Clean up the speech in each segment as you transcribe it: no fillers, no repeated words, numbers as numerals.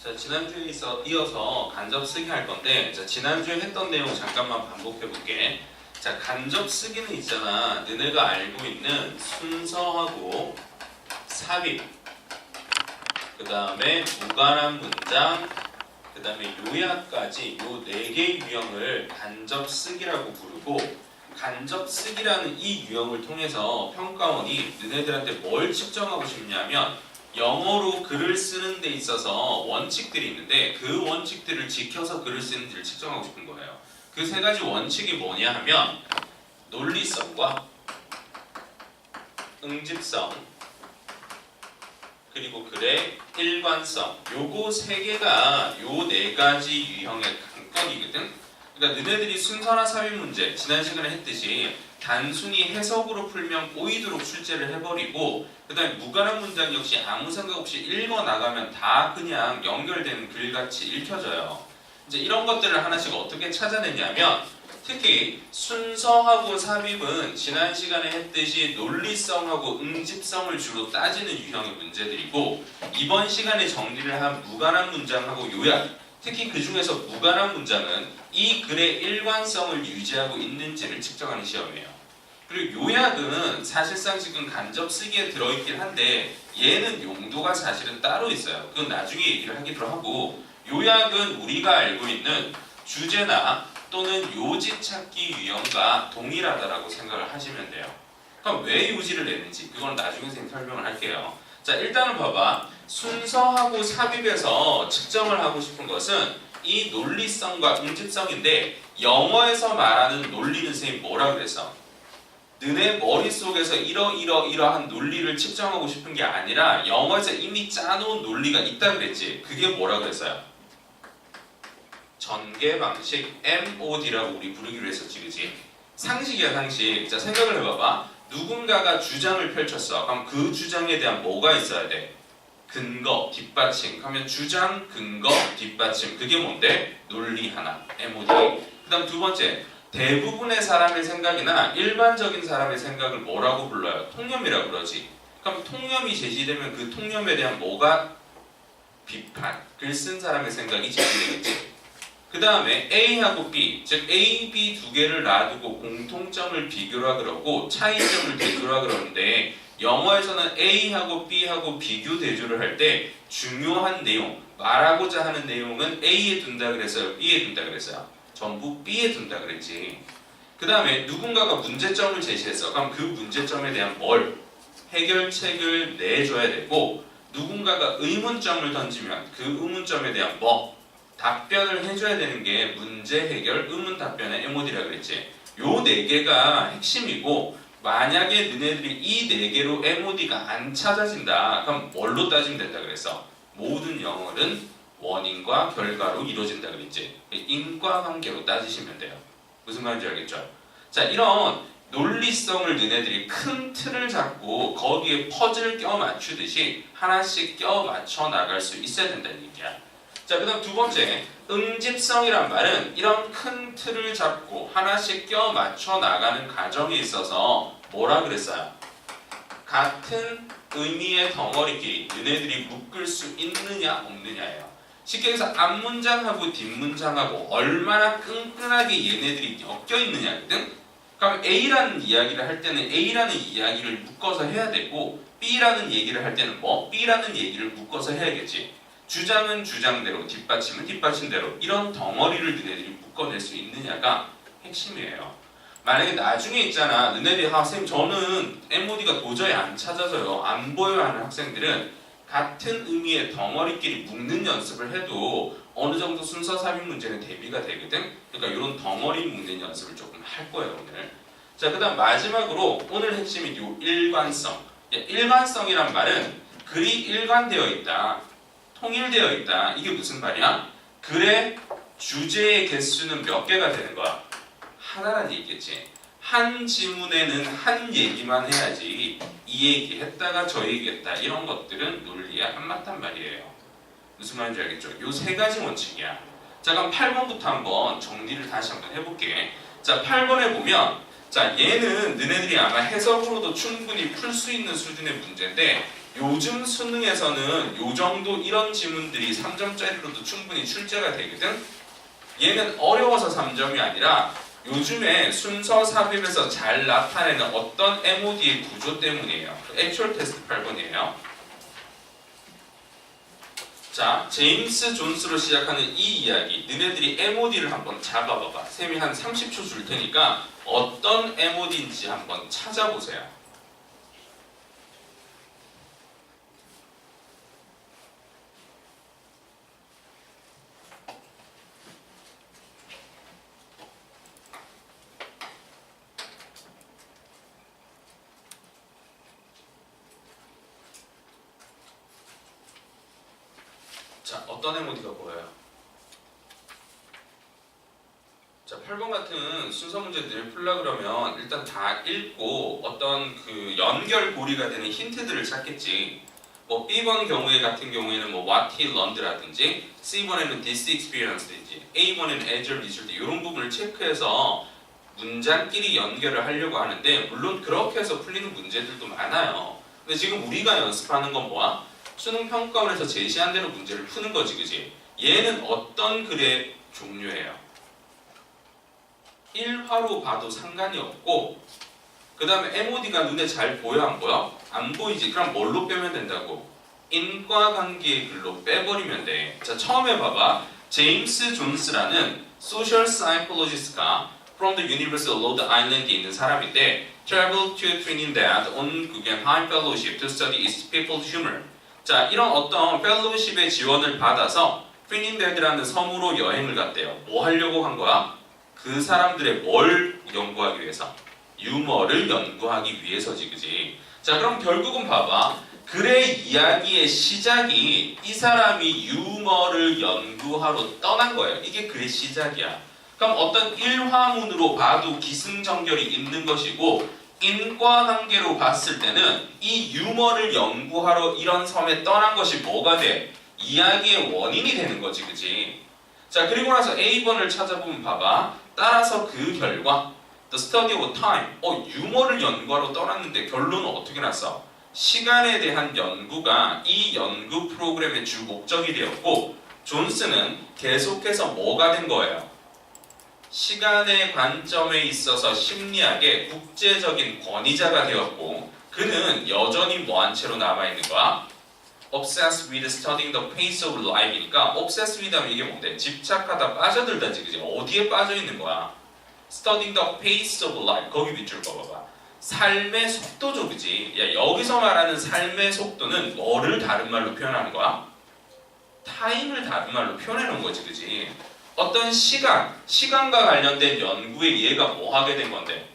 자, 지난주에 이어서 간접 쓰기 할 건데, 자, 지난주에 했던 내용 잠깐만 반복해 볼게. 자, 간접 쓰기는 있잖아. 너네가 알고 있는 순서하고 삽입, 그 다음에 무관한 문장, 그 다음에 요약까지 요 4개의 유형을 간접 쓰기라고 부르고, 간접 쓰기라는 이 유형을 통해서 평가원이 너네들한테 뭘 측정하고 싶냐면 영어로 글을 쓰는 데 있어서 원칙들이 있는데 그 원칙들을 지켜서 글을 쓰는지를 측정하고 싶은 거예요. 그 3가지 원칙이 뭐냐 하면 논리성과 응집성 그리고 글의 일관성, 요거 3개가 요 4가지 유형의 관건이거든. 그러니까 너네들이 순서나 삽입 문제 지난 시간에 했듯이 단순히 해석으로 풀면 꼬이도록 출제를 해버리고, 그 다음에 무관한 문장 역시 아무 생각 없이 읽어나가면 다 그냥 연결되는 글같이 읽혀져요. 이제 이런 것들을 하나씩 어떻게 찾아내냐면, 특히 순서하고 삽입은 지난 시간에 했듯이 논리성하고 응집성을 주로 따지는 유형의 문제들이고, 이번 시간에 정리를 한 무관한 문장하고 요약, 특히 그 중에서 무관한 문장은 이 글의 일관성을 유지하고 있는지를 측정하는 시험이에요. 그리고 요약은 사실상 지금 간접 쓰기에 들어있긴 한데 얘는 용도가 사실은 따로 있어요. 그건 나중에 얘기를 하기로 하고, 요약은 우리가 알고 있는 주제나 또는 요지 찾기 유형과 동일하다라고 생각을 하시면 돼요. 그럼 왜 요지를 내는지 그건 나중에 설명을 할게요. 자, 일단은 봐봐. 순서하고 삽입에서 측정을 하고 싶은 것은 이 논리성과 응집성인데, 영어에서 말하는 논리는 선생님 뭐라 그랬어? 너네 머릿속에서 이러한 논리를 측정하고 싶은 게 아니라 영어에서 이미 짜놓은 논리가 있다 그랬지. 그게 뭐라 그랬어요? 전개 방식, MOD라고 우리 부르기로 했었지, 그지? 상식이야, 상식. 자, 생각을 해봐봐. 누군가가 주장을 펼쳤어. 그럼 그 주장에 대한 뭐가 있어야 돼? 근거, 뒷받침. 그러면 주장, 근거, 뒷받침. 그게 뭔데? 논리 하나, MOD. 그 다음 두 번째, 대부분의 사람의 생각이나 일반적인 사람의 생각을 뭐라고 불러요? 통념이라고 그러지. 그럼 통념이 제시되면 그 통념에 대한 뭐가? 비판. 글 쓴 사람의 생각이 제시되겠지. 그 다음에 A하고 B, 즉 A, B 두 개를 놔두고 공통점을 비교라 그러고 차이점을 비교라 그러는데, 영어에서는 A하고 B하고 비교 대조를 할 때 중요한 내용, 말하고자 하는 내용은 A에 둔다 그랬어요? B에 둔다 그랬어요? 전부 B에 둔다 그랬지. 그 다음에 누군가가 문제점을 제시했어. 그럼 그 문제점에 대한 뭘? 해결책을 내줘야 되고, 누군가가 의문점을 던지면 그 의문점에 대한 뭐? 답변을 해줘야 되는 게 문제 해결, 의문 답변의 MOD라 그랬지. 요 4개가 핵심이고, 만약에 너네들이 이 4개로 MOD가 안 찾아진다, 그럼 뭘로 따지면 된다 그랬어? 모든 영어는 원인과 결과로 이루어진다 그랬지. 인과관계로 따지시면 돼요. 무슨 말인지 알겠죠? 자, 이런 논리성을 너네들이 큰 틀을 잡고 거기에 퍼즐 껴 맞추듯이 하나씩 껴 맞춰 나갈 수 있어야 된다는 얘기야. 자, 그 다음 두 번째, 응집성이란 말은 이런 큰 틀을 잡고 하나씩 껴 맞춰 나가는 과정에 있어서 뭐라 그랬어요? 같은 의미의 덩어리끼리 너네들이 묶을 수 있느냐 없느냐예요. 쉽게 해서 앞문장하고 뒷문장하고 얼마나 끈끈하게 얘네들이 엮여 있느냐거든. 그럼 A라는 이야기를 할 때는 A라는 이야기를 묶어서 해야 되고, B라는 얘기를 할 때는 뭐? B라는 얘기를 묶어서 해야겠지. 주장은 주장대로, 뒷받침은 뒷받침대로, 이런 덩어리를 너네들이 묶어낼 수 있느냐가 핵심이에요. 만약에 나중에 있잖아, 너네들이 선생님 저는 MOD가 도저히 안 찾아져요, 안 보여요 하는 학생들은 같은 의미의 덩어리끼리 묶는 연습을 해도 어느 정도 순서 삽입 문제는 대비가 되거든. 그러니까 이런 덩어리 묶는 연습을 조금 할 거예요 오늘. 자, 그 다음 마지막으로 오늘 핵심이 요 일관성. 일관성이란 말은 글이 일관되어 있다, 통일되어 있다. 이게 무슨 말이야? 글의 주제의 개수는 몇 개가 되는 거야? 하나란 얘기겠지. 한 지문에는 한 얘기만 해야지 이 얘기 했다가 저 얘기 했다, 이런 것들은 논리에 한마탄 말이에요. 무슨 말인지 알겠죠? 요 3가지 원칙이야. 자, 그럼 8번부터 한번 정리를 다시 한번 해볼게. 자, 8번에 보면, 자, 얘는 너네들이 아마 해석으로도 충분히 풀 수 있는 수준의 문제인데, 요즘 수능에서는 요 정도 이런 지문들이 3점짜리로도 충분히 출제가 되거든. 얘는 어려워서 3점이 아니라 요즘에 순서 삽입에서 잘 나타내는 어떤 MOD의 구조 때문이에요. 액츄얼 테스트 8번이에요. 자, 제임스 존스로 시작하는 이 이야기, 너네들이 MOD를 한번 잡아봐봐. 쌤이 한 30초 줄 테니까 어떤 MOD인지 한번 찾아보세요. 자, 어떤 MOD가 보여요? 자, 8번 같은 순서 문제들을 풀려 그러면 일단 다 읽고 어떤 그 연결고리가 되는 힌트들을 찾겠지. 뭐 B번 경우에 같은 경우에는 뭐 what he learned라든지 C번에는 this experience든지 A번에는 as a result 이런 부분을 체크해서 문장끼리 연결을 하려고 하는데 물론 그렇게 해서 풀리는 문제들도 많아요. 근데 지금 우리가 연습하는 건 뭐야? 수능 평가원에서 제시한 대로 문제를 푸는 거지, 그지? 얘는 어떤 글의 종류예요? 1화로 봐도 상관이 없고 그 다음에 MOD가 눈에 잘 보여 안 보여? 안 보이지? 그럼 뭘로 빼면 된다고? 인과관계의 글로 빼버리면 돼. 자, 처음에 봐봐. 제임스 존스라는 소셜 사이콜로지스트가 from the University of Rhode Island에 있는 사람인데 traveled to Trinidad on Guggenheim Fellowship to study its people's humor. 자, 이런 어떤 펠로우십의 지원을 받아서 트리니다드라는 섬으로 여행을 갔대요. 뭐 하려고 한 거야? 그 사람들의 뭘 연구하기 위해서? 유머를 연구하기 위해서지, 그지? 자, 그럼 결국은 봐봐. 글의 이야기의 시작이 이 사람이 유머를 연구하러 떠난 거예요. 이게 글의 시작이야. 그럼 어떤 일화문으로 봐도 기승전결이 있는 것이고 인과관계로 봤을 때는 이 유머를 연구하러 이런 섬에 떠난 것이 뭐가 돼? 이야기의 원인이 되는 거지, 그지? 자, 그리고 나서 A번을 찾아보면 봐봐. 따라서 그 결과 The study of time. 유머를 연구하러 떠났는데 결론은 어떻게 났어? 시간에 대한 연구가 이 연구 프로그램의 주 목적이 되었고 존스는 계속해서 뭐가 된 거예요? 시간의 관점에 있어서 심리학의 국제적인 권위자가 되었고 그는 여전히 뭐한 채로 남아있는 거야? Obsessed with studying the pace of life이니까 obsessed with 하면 이게 뭔데? 집착하다 빠져들다지, 그지? 어디에 빠져있는 거야? Studying the pace of life 거기 밑줄 꺼봐봐. 삶의 속도죠, 그지? 야, 여기서 말하는 삶의 속도는 뭐를 다른 말로 표현하는 거야? 타임을 다른 말로 표현해놓은 거지, 그지? 어떤 시간과 관련된 연구에 얘가 뭐 하게 된 건데?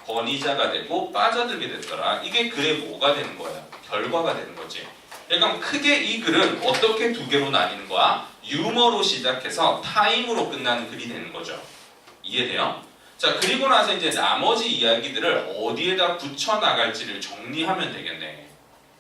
권위자가 되고 빠져들게 됐더라. 이게 글의 뭐가 되는 거야? 결과가 되는 거지. 그러니까 크게 이 글은 어떻게 두 개로 나뉘는 거야? 유머로 시작해서 타임으로 끝나는 글이 되는 거죠. 이해돼요? 자, 그리고 나서 이제 나머지 이야기들을 어디에다 붙여 나갈지를 정리하면 되겠네.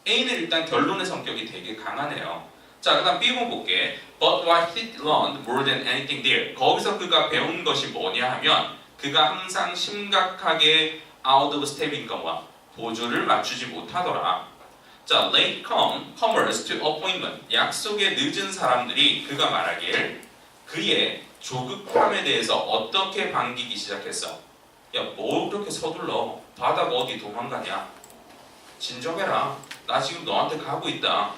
A는 일단 결론의 성격이 되게 강하네요. 자, 그 다음 B번 볼게. But what he learned more than anything there. 거기서 그가 배운 것이 뭐냐 하면 그가 항상 심각하게 out of step인 거야. 보조를 맞추지 못하더라. 자, late comers to appointment. 약속에 늦은 사람들이 그가 말하길 그의 조급함에 대해서 어떻게 반기기 시작했어? 야, 뭐 그렇게 서둘러? 바다가 어디 도망가냐? 진정해라. 나 지금 너한테 가고 있다.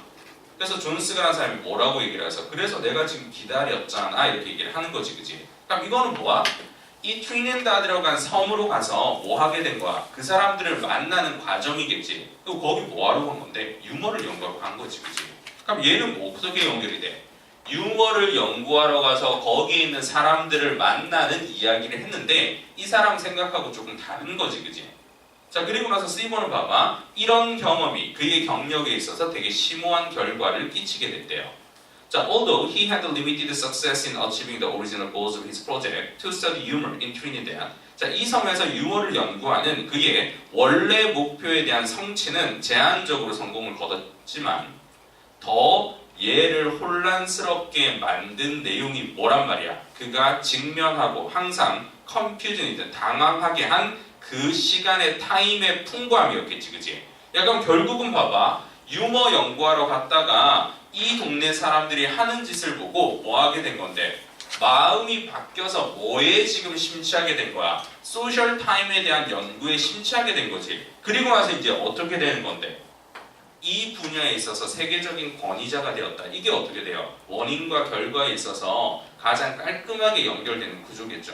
그래서 존스가라는 사람이 뭐라고 얘기를 해서 그래서 내가 지금 기다렸잖아 이렇게 얘기를 하는 거지, 그지? 그럼 이거는 뭐야? 이 트리니다드라고 간 섬으로 가서 뭐 하게 된 거야? 그 사람들을 만나는 과정이겠지. 그리고 거기 뭐 하러 간 건데? 유머를 연구하러 간 거지, 그지? 그럼 얘는 뭐 어떻게 연결이 돼? 유머를 연구하러 가서 거기에 있는 사람들을 만나는 이야기를 했는데 이 사람 생각하고 조금 다른 거지, 그지? 자, 그리고 나서 C번을 봐봐. 이런 경험이 그의 경력에 있어서 되게 심오한 결과를 끼치게 됐대요. 자, although he had limited success in achieving the original goals of his project to study humor in Trinidad. 자, 이 섬에서 유머를 연구하는 그의 원래 목표에 대한 성취는 제한적으로 성공을 거뒀지만 더 얘를 혼란스럽게 만든 내용이 뭐란 말이야? 그가 직면하고 항상 컨퓨전이든 당황하게 한 그 시간의 타임의 풍부함이었겠지, 그지? 약간 결국은 봐봐. 유머 연구하러 갔다가 이 동네 사람들이 하는 짓을 보고 뭐 하게 된 건데 마음이 바뀌어서 뭐에 지금 심취하게 된 거야? 소셜 타임에 대한 연구에 심취하게 된 거지. 그리고 나서 이제 어떻게 되는 건데? 이 분야에 있어서 세계적인 권위자가 되었다. 이게 어떻게 돼요? 원인과 결과에 있어서 가장 깔끔하게 연결되는 구조겠죠.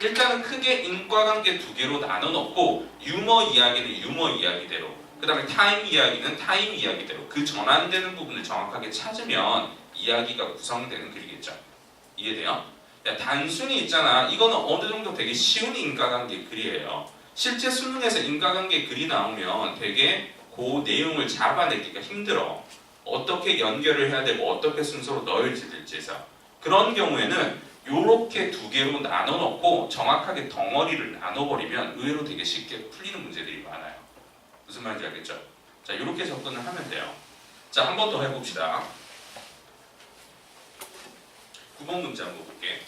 일단은 크게 인과관계 두 개로 나눠 놓고 유머 이야기는 유머 이야기대로, 그 다음에 타임 이야기는 타임 이야기대로 그 전환되는 부분을 정확하게 찾으면 이야기가 구성되는 글이겠죠. 이해돼요? 야, 단순히 있잖아. 이거는 어느 정도 되게 쉬운 인과관계 글이에요. 실제 수능에서 인과관계 글이 나오면 되게 그 내용을 잡아내기가 힘들어. 어떻게 연결을 해야 되고 어떻게 순서로 넣을지 될지에서. 그런 경우에는 요렇게 두 개로 나눠 놓고 정확하게 덩어리를 나눠버리면 의외로 되게 쉽게 풀리는 문제들이 많아요. 무슨 말인지 알겠죠? 자, 이렇게 접근을 하면 돼요. 자, 한 번 더 해봅시다. 9번 문제 한번 볼게.